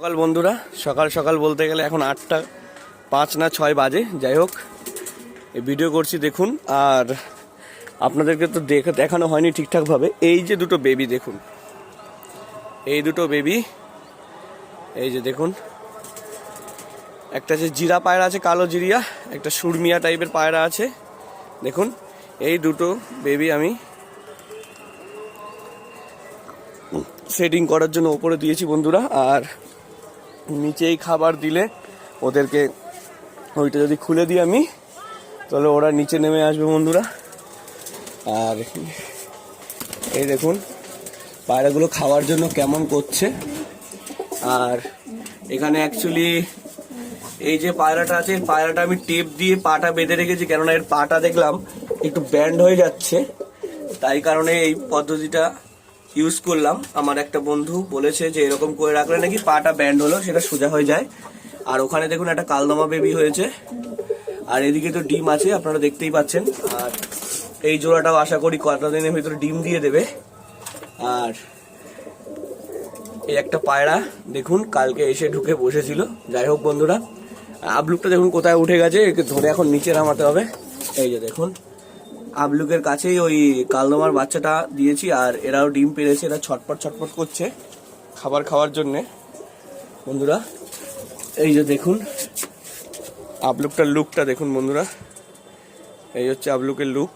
সকাল বন্ধুরা, সকাল সকাল বলতে গেলে এখন 8টা 5 না 6 বাজে। যাই হোক, এই ভিডিও করছি দেখুন। আর আপনাদেরকে তো দেখানো হয়নি ঠিকঠাকভাবে। এই যে দুটো বেবি দেখুন, এই দুটো বেবি, এই যে দেখুন, একটা যে জিরা পায়রা আছে, কালো জিরিয়া, একটা সুরমিয়া টাইপের পায়রা আছে। দেখুন, এই দুটো বেবি আমি সেটিং করার জন্য ওপরে দিয়েছি বন্ধুরা। আর নিচেই খাবার দিলে ওদেরকে ওইটা যদি খুলে দিই আমি, তাহলে ওরা নিচে নেমে আসবে বন্ধুরা। আর এই দেখুন পায়রাগুলো খাওয়ার জন্য কেমন করছে। আর এখানে অ্যাকচুয়ালি এই যে পায়রাটা আছে, পায়রাটা আমি টেপ দিয়ে পাটা বেঁধে রেখেছি, কেননা এর পাটা দেখলাম একটু ব্যান্ড হয়ে যাচ্ছে, তাই কারণে এই পদ্ধতিটা ইউজ করলাম। আমার একটা বন্ধু বলেছে যে এরকম করে রাখলে নাকি পাটা ব্যান্ড হলো সেটা সোজা হয়ে যায়। আর ওখানে দেখুন একটা কালদমা বেবি হয়েছে, আর এদিকে তো ডিম আছে, আপনারা দেখতেই পাচ্ছেন। আর এই জোড়াটাও আশা করি কটা দিনের ভিতরে ডিম দিয়ে দেবে। আর এই একটা পায়রা দেখুন কালকে এসে ঢুকে বসেছিল। যাই হোক বন্ধুরা, আবলুকটা দেখুন কোথায় উঠে গেছে, একে ধরে এখন নিচে নামাতে হবে। এই যে দেখুন, আবলুকের কাছেই ওই কালদমার বাচ্চাটা দিয়েছি, আর এরাও ডিম পেরেছে। এরা ছটপট ছটপট করছে খাবার খাওয়ার জন্যে বন্ধুরা। এই যে দেখুন আবলুকটার লুকটা দেখুন বন্ধুরা, এই হচ্ছে আবলুকের লুক।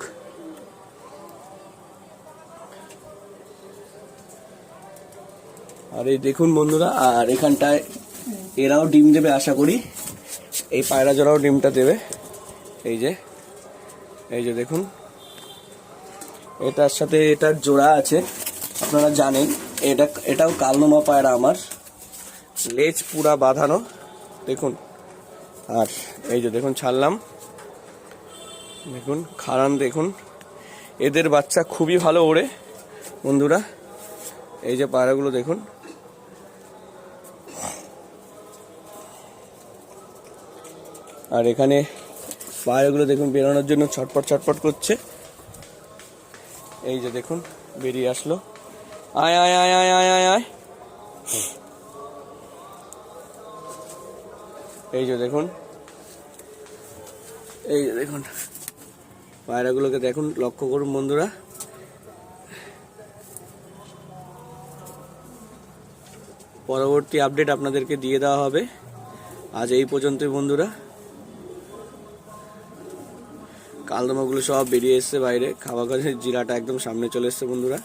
আর এই দেখুন বন্ধুরা, আর এখানটায় এরাও ডিম দেবে আশা করি, এই পায়রা জোড়াও ডিমটা দেবে। এই যে দেখুন, এটার সাথে এটার জোড়া আছে, আপনারা জানেন। এটাও কালদমা পায়রা আমার, লেজ পুরা বাঁধানো দেখুন। আর এই যে দেখুন ছাড়লাম, দেখুন খারান দেখুন, এদের বাচ্চা খুবই ভালো ওড়ে বন্ধুরা। এই যে পায়রাগুলো দেখুন, আর এখানে পায়রাগুলো দেখুন বেরোনোর জন্য ছটপট ছটপট করছে। এই যে দেখুন বেরিয়ে আসলো, আয় আয় আয় আয় আয় আয় আয়। এই যে দেখুন, এই যে দেখুন পায়রাগুলোকে দেখুন, লক্ষ্য করুন বন্ধুরা। পরবর্তী আপডেট আপনাদেরকে দিয়ে দেওয়া হবে। আজ এই পর্যন্তই বন্ধুরা। কালদমাগুলো সব বেরিয়ে এসছে বাইরে, খাওয়া খাওয়া, জিরাটা একদম সামনে চলে এসছে বন্ধুরা।